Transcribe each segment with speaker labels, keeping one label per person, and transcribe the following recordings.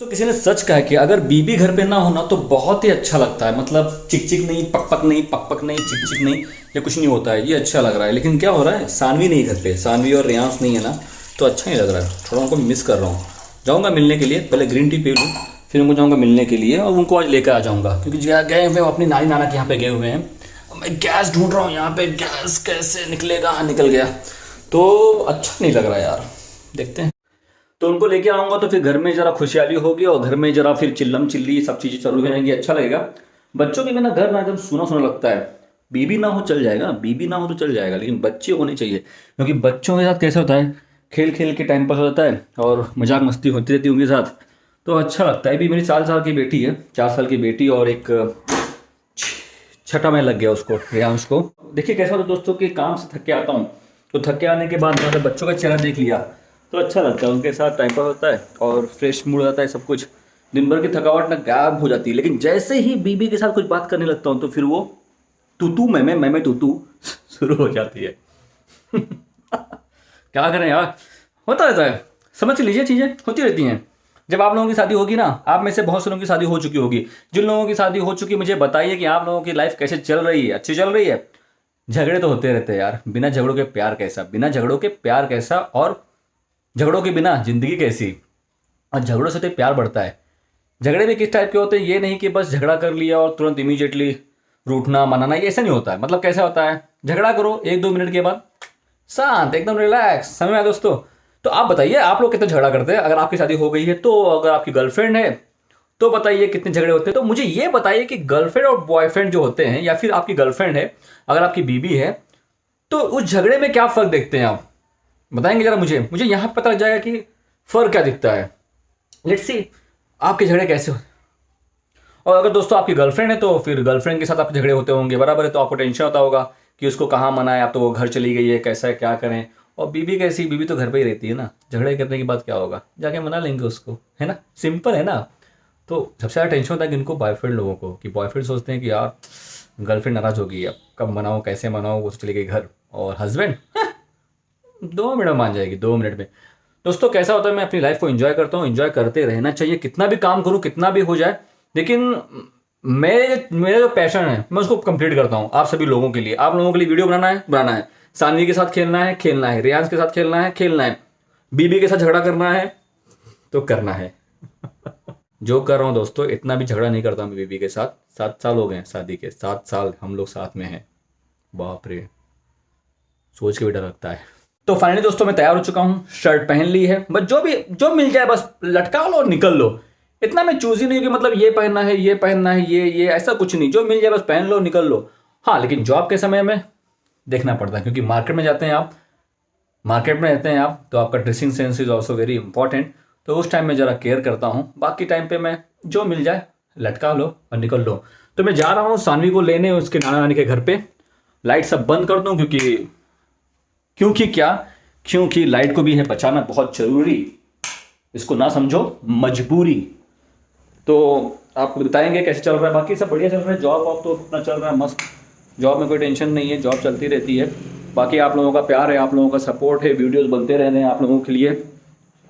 Speaker 1: तो किसी ने सच कहा कि अगर बीबी घर पे ना होना तो बहुत ही अच्छा लगता है। मतलब चिक चिक नहीं, पक पक नहीं, पक पक नहीं, चिक चिक नहीं, ये कुछ नहीं होता है, ये अच्छा लग रहा है। लेकिन क्या हो रहा है, सानवी नहीं घर पे, सानवी और रियांश नहीं है ना, तो अच्छा नहीं लग रहा है, थोड़ा उनको मिस कर रहा हूँ। जाऊँगा मिलने के लिए, पहले ग्रीन टी पी लूँ, फिर उनको जाऊँगा मिलने के लिए और उनको आज लेकर आ जाऊँगा, क्योंकि गए हुए अपनी नानी नाना के यहाँ पे गए हुए हैं। मैं गैस ढूंढ रहा हूँ यहाँ पे, गैस कैसे निकलेगा। हाँ, निकल गया, तो अच्छा नहीं लग रहा यार, देखते हैं। तो उनको लेके आऊंगा तो फिर घर में जरा खुशहाली होगी और घर में जरा फिर चिल्लम चिल्ली सब चीज़ें चालू हो जाएंगी, अच्छा लगेगा। बच्चों के बिना घर ना एकदम सूना सूना लगता है। बीबी ना हो चल जाएगा, बीबी ना हो तो चल जाएगा, लेकिन बच्चे होने चाहिए, क्योंकि बच्चों के साथ कैसे होता है, खेल खेल के टाइम पास हो जाता है और मजाक मस्ती होती रहती है उनके साथ, तो अच्छा लगता है। अभी मेरी 4 साल की बेटी है, 4 साल की बेटी, और एक छठा में लग गया उसको, रियांश को। देखिए कैसा होता है दोस्तों कि काम से थक के आता हूँ, तो थक के आने के बाद मतलब बच्चों का चेहरा देख लिया तो अच्छा लगता है, उनके साथ टाइम पास होता है और फ्रेश मूड होता है, सब कुछ दिन भर की थकावट ना गायब हो जाती है। लेकिन जैसे ही बीबी के साथ कुछ बात करने लगता हूँ तो फिर वो तू मैं तू शुरू हो जाती है। क्या करें यार, होता रहता है, समझ लीजिए, चीज़ें होती रहती हैं। जब आप लोगों की शादी होगी ना, आप में से बहुत से लोगों की शादी हो चुकी होगी, जिन लोगों की शादी हो चुकी मुझे बताइए कि आप लोगों की लाइफ कैसे चल रही है, अच्छी चल रही है। झगड़े तो होते रहते हैं यार, बिना झगड़ों के प्यार कैसा, बिना झगड़ों के प्यार कैसा, और झगड़ों के बिना जिंदगी कैसी। और झगड़ों से तो प्यार बढ़ता है। झगड़े भी किस टाइप के होते हैं, ये नहीं कि बस झगड़ा कर लिया और तुरंत इमीडिएटली रूठना मनाना, ये ऐसा नहीं होता है। मतलब कैसा होता है, झगड़ा करो 1-2 मिनट के बाद शांत, एकदम रिलैक्स, समझ में आया दोस्तों। तो आप बताइए आप लोग कितना झगड़ा करते हैं, अगर आपकी शादी हो गई है तो, अगर आपकी गर्लफ्रेंड है तो बताइए कितने झगड़े होते हैं। तो मुझे ये बताइए कि गर्लफ्रेंड और बॉयफ्रेंड जो होते हैं, या फिर आपकी गर्लफ्रेंड है, अगर आपकी बीबी है, तो उस झगड़े में क्या फर्क देखते हैं आप, बताएंगे जरा मुझे यहाँ पता लग जाएगा कि फर्क क्या दिखता है। लेट्स सी आपके झगड़े कैसे हो। और अगर दोस्तों आपकी गर्लफ्रेंड है तो फिर गर्लफ्रेंड के साथ आपके झगड़े होते होंगे, बराबर है, तो आपको टेंशन होता होगा कि उसको कहाँ मनाए, आप तो वो घर चली गई है, कैसा है, क्या करें। और बीबी कैसी, बीबी तो घर पे ही रहती है ना, झगड़े करने के बाद क्या होगा, जाके मना लेंगे उसको, है ना, सिंपल है ना। तो सबसे ज़्यादा टेंशन होता है कि इनको बॉयफ्रेंड लोगों को, कि बॉयफ्रेंड सोचते हैं कि यार गर्लफ्रेंड नाराज़ होगी, अब कब मनाओ, कैसे मनाओ, वो तो चली गई घर। और हस्बैंड 2 मिनट में मान जाएगी, 2 मिनट में। दोस्तों कैसा होता है, मैं अपनी लाइफ को एंजॉय करता हूँ, एंजॉय करते रहना चाहिए, कितना भी काम करूँ, कितना भी हो जाए, लेकिन मेरा जो पैशन है मैं उसको कंप्लीट करता हूँ आप सभी लोगों के लिए। आप लोगों के लिए वीडियो बनाना है, सानवी के साथ खेलना है, रियांश के साथ खेलना है, बीबी के साथ झगड़ा करना है तो करना है। जो कर रहा हूँ दोस्तों, इतना भी झगड़ा नहीं करता मैं बीबी के साथ। 7 साल हो गए हैं शादी के, 7 साल हम लोग साथ में हैं, बाप रे, सोच के भी डर लगता है। तो फाइनली दोस्तों मैं तैयार हो चुका हूँ, शर्ट पहन ली है, बस जो मिल जाए बस लटका लो और निकल लो। इतना मैं चूजी नहीं कि मतलब ये पहनना है, ये पहनना है, ये ऐसा कुछ नहीं, जो मिल जाए बस पहन लो, निकल लो। हाँ, लेकिन जॉब के समय में देखना पड़ता है, क्योंकि मार्केट में जाते हैं आप, मार्केट में रहते हैं आप, तो आपका dressing sense is also very important. तो उस टाइम में ज़रा केयर करता हूँ, बाकी टाइम पे मैं जो मिल जाए लटका लो और निकल लो। तो मैं जा रहा हूँ सानवी को लेने उसके नाना नानी के घर पे। लाइट सब बंद कर दूँ, क्योंकि लाइट को भी है बचाना बहुत ज़रूरी, इसको ना समझो मजबूरी। तो आपको बताएंगे कैसे चल रहा है, बाकी सब बढ़िया चल रहा है, जॉब वॉब तो अपना चल रहा है मस्त, जॉब में कोई टेंशन नहीं है, जॉब चलती रहती है। बाकी आप लोगों का प्यार है, आप लोगों का सपोर्ट है, वीडियोस बनते रह रहे हैं आप लोगों के लिए,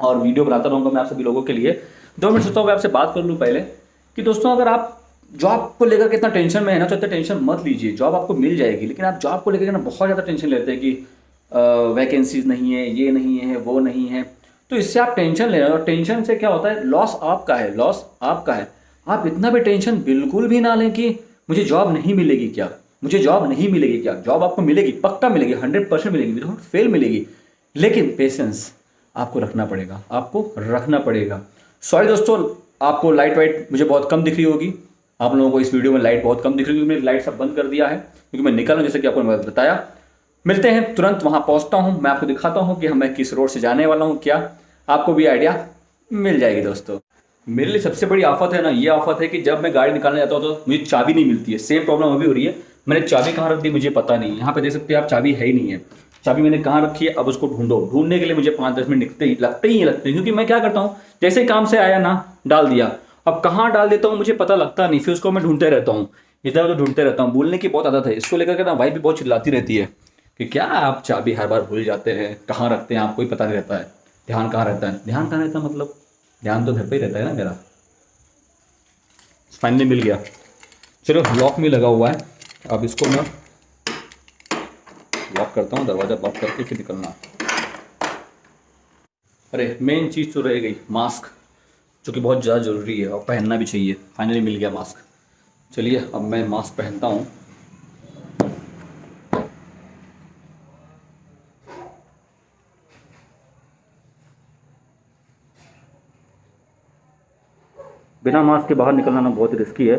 Speaker 1: और वीडियो बनाता रहूँगा मैं आप सभी लोगों के लिए। 2 मिनट सोचता हूँ आपसे बात कर लूँ पहले, कि दोस्तों अगर आप जॉब को लेकर कितना टेंशन में है ना, तो इतना टेंशन मत लीजिए, जॉब आपको मिल जाएगी। लेकिन आप जॉब को लेकर ना बहुत ज़्यादा टेंशन लेते हैं कि वैकेंसीज नहीं है, ये नहीं है, वो नहीं है, तो इससे आप टेंशन ले रहे हो, और टेंशन से क्या होता है, लॉस आपका है, लॉस आपका है। आप इतना भी टेंशन बिल्कुल भी ना लें कि मुझे जॉब नहीं मिलेगी क्या, मुझे जॉब नहीं मिलेगी क्या। जॉब आपको मिलेगी, पक्का मिलेगी, 100% मिलेगी, विदाउट फेल मिलेगी। लेकिन पेशेंस आपको रखना पड़ेगा, आपको रखना पड़ेगा। सॉरी दोस्तों, आपको लाइट वाइट मुझे बहुत कम दिख रही होगी, आप लोगों को इस वीडियो में लाइट बहुत कम दिख रही होगी, मैंने लाइट सब बंद कर दिया है क्योंकि मैं निकल रहा हूँ, जैसे कि आपको मैं बताया। मिलते हैं, तुरंत वहाँ पहुँचता हूँ, मैं आपको दिखाता हूँ कि मैं किस रोड से जाने वाला हूँ, क्या आपको भी आइडिया मिल जाएगी। दोस्तों मेरे लिए सबसे बड़ी आफत है ना, ये आफत है कि जब मैं गाड़ी निकालने जाता हूँ तो मुझे चाबी नहीं मिलती है। सेम प्रॉब्लम अभी हो रही है, मैंने चाबी कहाँ रख दी मुझे पता नहीं। यहाँ पे देख सकते हैं आप, चाबी है ही नहीं है, चाबी मैंने कहाँ रखी है, अब उसको ढूंढने के लिए मुझे 5-10 मिनट लगते ही क्योंकि मैं क्या करता हूँ, जैसे काम से आया ना, डाल दिया, अब कहाँ डाल देता हूँ मुझे पता लगता नहीं, फिर उसको मैं ढूंढते रहता हूँ, इधर उधर ढूंढते रहता हूँ। भूलने की बहुत आदत है, इसको लेकर के ना भाई भी बहुत चिल्लाती रहती है कि क्या आप चाबी हर बार भूल जाते हैं, कहाँ रखते हैं, आपको ही पता नहीं रहता है, ध्यान कहाँ रहता है, ध्यान कहाँ रहता है मतलब ध्यान तो घर पे ही रहता है ना मेरा। फाइनली मिल गया। चलो लॉक में लगा हुआ है, अब इसको मैं लॉक करता हूँ, दरवाज़ा लॉक करके फिर निकलना। अरे मेन चीज़ तो रह गई मास्क, जो कि बहुत ज़्यादा ज़रूरी है और पहनना भी चाहिए। फाइनली मिल गया मास्क। चलिए अब मैं मास्क पहनता हूँ। बिना मास्क के बाहर निकलना ना बहुत रिस्की है।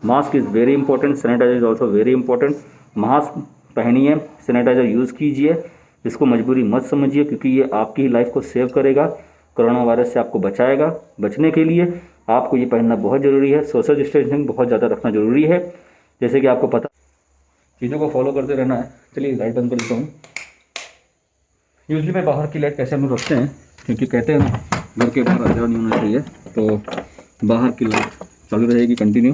Speaker 1: Mask is very important, sanitiser is also very important. Mask पहनिए, सैनिटाइज़र यूज़ कीजिए, इसको मजबूरी मत समझिए, क्योंकि ये आपकी ही लाइफ को सेव करेगा, कोरोना वायरस से आपको बचाएगा। बचने के लिए आपको ये पहनना बहुत ज़रूरी है। सोशल डिस्टेंसिंग बहुत ज़्यादा रखना ज़रूरी है, जैसे कि आपको पता, चीज़ों को फॉलो करते रहना है। चलिए लाइट बंद कर देता हूँ। यूजली मैं बाहर की लाइट कैसे हम लोग रखते हैं, क्योंकि कहते हैं ना घर के बाहर अंधेरा नहीं होना चाहिए, तो बाहर की लाइट चालू रहेगी कंटिन्यू।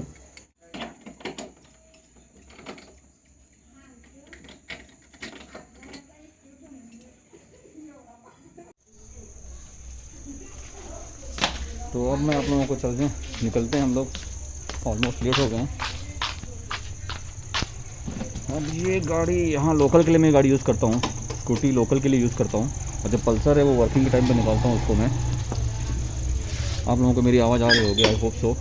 Speaker 1: तो अब मैं आप लोगों को चलते हैं, निकलते हैं हम लोग, ऑलमोस्ट लेट हो गए हैं। अब ये गाड़ी यहाँ लोकल के लिए मैं गाड़ी यूज़ करता हूँ, स्कूटी लोकल के लिए यूज़ करता हूँ, और जो पल्सर है वो वर्किंग के टाइम पे निकालता हूँ उसको मैं। आप लोगों को मेरी आवाज़ आ रही होगी, आई होप सो।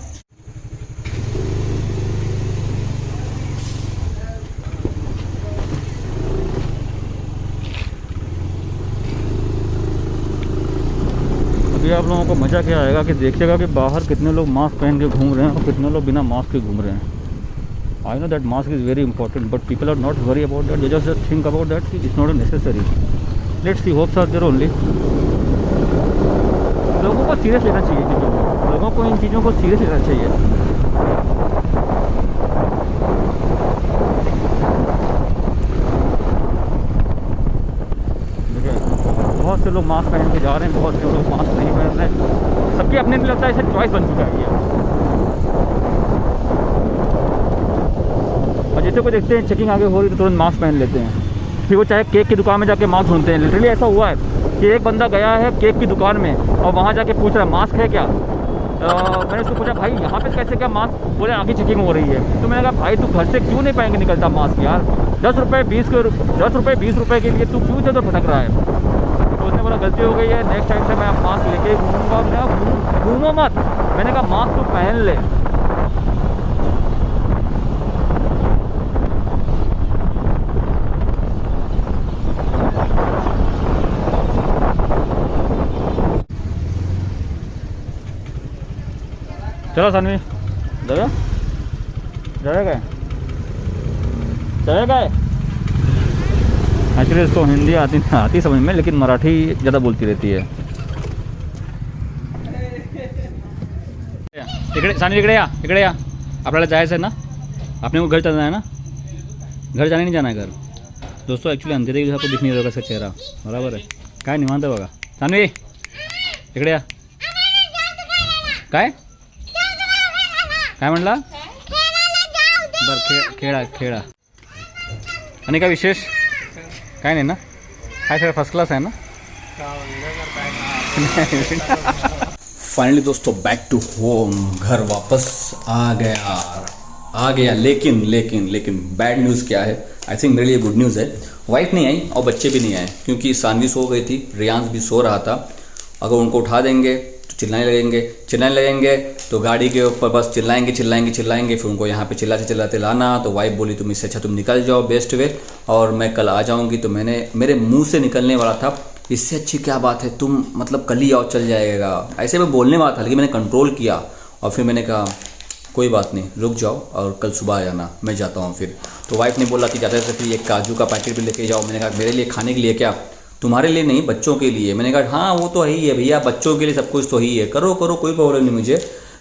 Speaker 1: अभी आप लोगों को मज़ा क्या आएगा कि देखिएगा कि बाहर कितने लोग मास्क पहन के घूम रहे हैं और कितने लोग बिना मास्क के घूम रहे हैं। I know that mask is very important, but people are not worried about that. They just think about that it's not necessary. Let's see, hopes are there only. लोगों को सीरियस लेना चाहिए चीज़ों को, लोगों को इन चीज़ों को सीरियस लेना चाहिए। देखिए बहुत से लोग मास्क पहन के जा रहे हैं, बहुत से लोग मास्क नहीं पहन रहे हैं। सबकी अपने लिए लगता है इसे चॉइस बन चुका है ये। और जैसे कोई देखते हैं चेकिंग आगे हो रही तो तुरंत मास्क पहन लेते हैं, फिर वो चाहे केक की दुकान में जाके मास्क ढूंढते हैं। लिटरली ऐसा हुआ है कि एक बंदा गया है केक की दुकान में और वहाँ जाके पूछ रहा है मास्क है क्या। मैंने उसको पूछा भाई यहाँ पे कैसे क्या मास्क, बोले आगे चेकिंग हो रही है। तो मैंने कहा भाई तू घर से क्यों नहीं पहन के निकलता मास्क यार, 10 रुपये 20 रुपये के लिए तू क्यों इधर भटक रहा है। तो उसने बोला गलती हो गई है, नेक्स्ट टाइम से मैं मास्क लेके घूमूंगा। घूमो मत, मैंने कहा मास्क तो पहन ले। चलो सानवी जाएगा एक्चुअली इसको हिंदी आती समझ में, लेकिन मराठी ज़्यादा बोलती रहती है। इकडे सानवी इकडे या आपल्याला जायचं आहे ना, अपने को घर चलना है ना, घर जाने नहीं जाना है घर। दोस्तों ॲक्च्युली अंधेरी आपको दिख नहीं रहा इसका चेहरा, बराबर आहे काय निवांत बघा। सानवी इकडे या, काय म्हणला, बरं खेळा आणि काय विशेष काय नाही ना, काय सगळं फर्स्ट क्लास आहे ना। फाइनली दोस्तों बैक टू होम, घर वापस आ गया। लेकिन बैड न्यूज़ क्या है, आई थिंक मेरे लिए गुड न्यूज़ है। वाइफ नहीं आई और बच्चे भी नहीं आए, क्योंकि सानवी सो गई थी, रियांश भी सो रहा था। अगर उनको उठा देंगे तो चिल्लाने लगेंगे तो गाड़ी के ऊपर बस चिल्लाएंगे। फिर उनको यहाँ पे चिल्लाते लाना। तो वाइफ बोली तुम इससे अच्छा तुम निकल जाओ, बेस्ट वे, और मैं कल आ जाऊँगी। तो मेरे मुंह से निकलने वाला था इससे अच्छी क्या बात है, तुम मतलब कल ही आओ, चल जाएगा, ऐसे मैं बोलने वाला था, लेकिन मैंने कंट्रोल किया और फिर मैंने कहा कोई बात नहीं, रुक जाओ और कल सुबह आ जाना, मैं जाता हूँ फिर। तो वाइफ ने बोला कि जाते थे फिर एक काजू का पैकेट भी लेके जाओ। मैंने कहा मेरे लिए खाने के लिए क्या, तुम्हारे लिए नहीं बच्चों के लिए। मैंने कहा हाँ वो तो ही है भैया, बच्चों के लिए सब कुछ तो ही है, करो कोई प्रॉब्लम नहीं मुझे।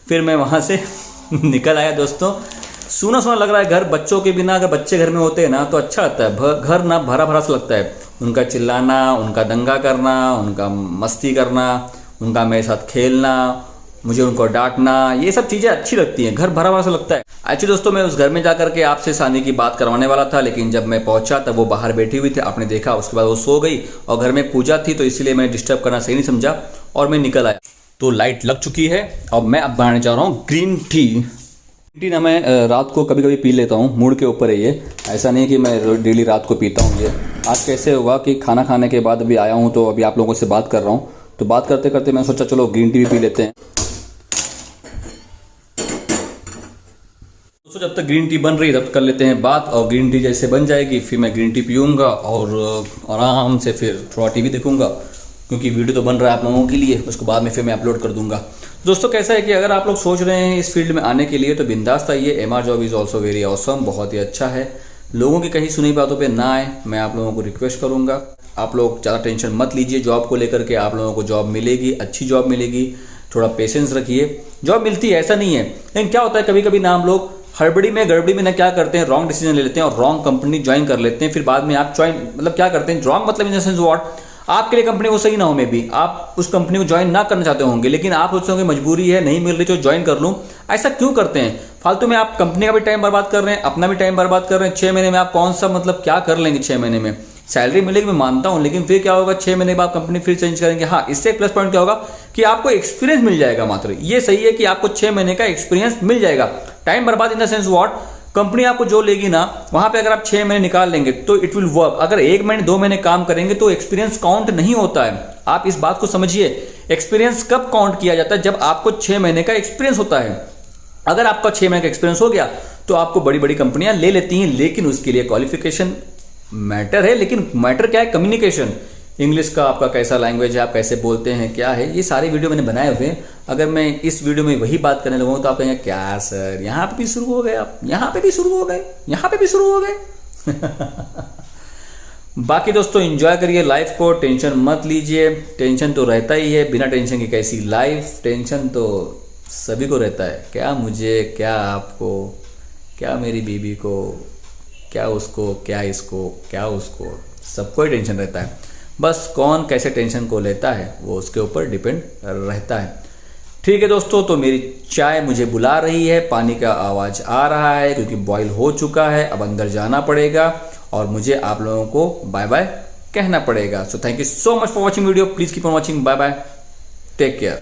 Speaker 1: फिर मैं वहाँ से निकल आया। दोस्तों सूना लग रहा है घर, बच्चों के बिना अगर बच्चे घर में होते हैं ना तो अच्छा लगता है, घर ना भरा सा लगता है। उनका चिल्लाना, उनका दंगा करना, उनका मस्ती करना, उनका मेरे साथ खेलना, मुझे उनको डांटना, ये सब चीज़ें अच्छी लगती हैं, घर भरा सा लगता है। एक्चुअली दोस्तों मैं उस घर में जाकर के आपसे सानी की बात करवाने वाला था, लेकिन जब मैं पहुंचा तब वो बाहर बैठी हुई थी, आपने देखा। उसके बाद वो सो गई और घर में पूजा थी, तो इसलिए मैं डिस्टर्ब करना सही नहीं समझा और मैं निकल आया। तो लाइट लग चुकी है। अब मैं बनाने जा रहा हूँ ग्रीन टी। ग्रीन टी ना मैं रात को कभी कभी पी लेता हूँ, मूड के ऊपर है ये, ऐसा नहीं कि मैं डेली रात को पीता हूँ। ये आज कैसे हुआ कि खाना खाने के बाद अभी आया हूँ, तो अभी आप लोगों से बात कर रहा हूँ, तो बात करते करते मैं सोचा चलो ग्रीन टी भी पी लेते हैं। दोस्तों जब तक ग्रीन टी बन रही है तब तक कर लेते हैं बात, और ग्रीन टी जैसे बन जाएगी फिर मैं ग्रीन टी पीऊँगा और आराम से फिर थोड़ा टीवी देखूँगा, क्योंकि वीडियो तो बन रहा है आप लोगों के लिए, उसको बाद में फिर मैं अपलोड कर दूंगा। दोस्तों कैसा है कि अगर आप लोग सोच रहे हैं इस फील्ड में आने के लिए तो बिंदास आइए। MR job is also very awesome, बहुत ही अच्छा है। लोगों की कहीं सुनी बातों पे ना आए, मैं आप लोगों को रिक्वेस्ट करूंगा। आप लोग ज़्यादा टेंशन मत लीजिए जॉब को लेकर के, आप लोगों को जॉब मिलेगी, अच्छी जॉब मिलेगी। थोड़ा पेशेंस रखिए, जॉब मिलती है ऐसा नहीं है। लेकिन क्या होता है कभी कभी ना हम लोग हड़बड़ी में गड़बड़ी में ना क्या करते हैं, रॉन्ग डिसीजन ले लेते हैं और रॉन्ग कंपनी ज्वाइन कर लेते हैं। फिर बाद में आप ज्वाइन मतलब क्या करते हैं, रॉन्ग मतलब इन द सेंस व्हाट, आपके लिए कंपनी वो सही ना हो, में भी आप उस कंपनी को ज्वाइन ना करना चाहते होंगे, लेकिन आप सोचते होंगे मजबूरी है, नहीं मिल रही तो ज्वाइन कर लूं। ऐसा क्यों करते हैं? फालतू में आप कंपनी का भी टाइम बर्बाद कर रहे हैं, अपना भी टाइम बर्बाद कर रहे हैं। 6 महीने में आप कौन सा मतलब क्या कर लेंगे? 6 महीने में सैलरी मिलेगी मैं मानता हूं, लेकिन फिर क्या होगा, 6 महीने बाद कंपनी फिर चेंज करेंगे। हाँ, इससे एक प्लस पॉइंट क्या होगा कि आपको एक्सपीरियंस मिल जाएगा। मात्र ये सही है कि आपको 6 महीने का एक्सपीरियंस मिल जाएगा। टाइम बर्बाद in the sense what, company आपको जो लेगी ना वहां पे अगर आप 6 महीने निकाल लेंगे तो इट विल वर्क। अगर 1 महीने 2 महीने काम करेंगे तो एक्सपीरियंस काउंट नहीं होता है। आप इस बात को समझिए। एक्सपीरियंस कब काउंट किया जाता है? जब आपको 6 महीने का एक्सपीरियंस होता है। अगर आपका 6 महीने का एक्सपीरियंस हो गया तो आपको बड़ी बड़ी कंपनियां ले लेती हैं, लेकिन उसके लिए क्वालिफिकेशन मैटर है। लेकिन मैटर क्या है? कम्युनिकेशन। इंग्लिश का आपका कैसा लैंग्वेज है, आप कैसे बोलते हैं, क्या है, ये सारे वीडियो मैंने बनाए हुए हैं। अगर मैं इस वीडियो में वही बात करने लगूँ तो आप कहेंगे क्या सर यहाँ पे भी शुरू हो गए, आप यहाँ पे भी शुरू हो गए, यहाँ पे भी शुरू हो गए। बाकी दोस्तों एंजॉय करिए लाइफ को, टेंशन मत लीजिए। टेंशन तो रहता ही है, बिना टेंशन की कैसी लाइफ। टेंशन तो सभी को रहता है, क्या मुझे, क्या आपको, क्या मेरी बीबी को, क्या उसको, क्या इसको, क्या उसको, सबको ही टेंशन रहता है। बस कौन कैसे टेंशन को लेता है वो उसके ऊपर डिपेंड रहता है। ठीक है दोस्तों, तो मेरी चाय मुझे बुला रही है, पानी का आवाज़ आ रहा है क्योंकि बॉईल हो चुका है। अब अंदर जाना पड़ेगा और मुझे आप लोगों को बाय बाय कहना पड़ेगा। So thank you so much for watching video. Please keep on watching. Bye bye, take care.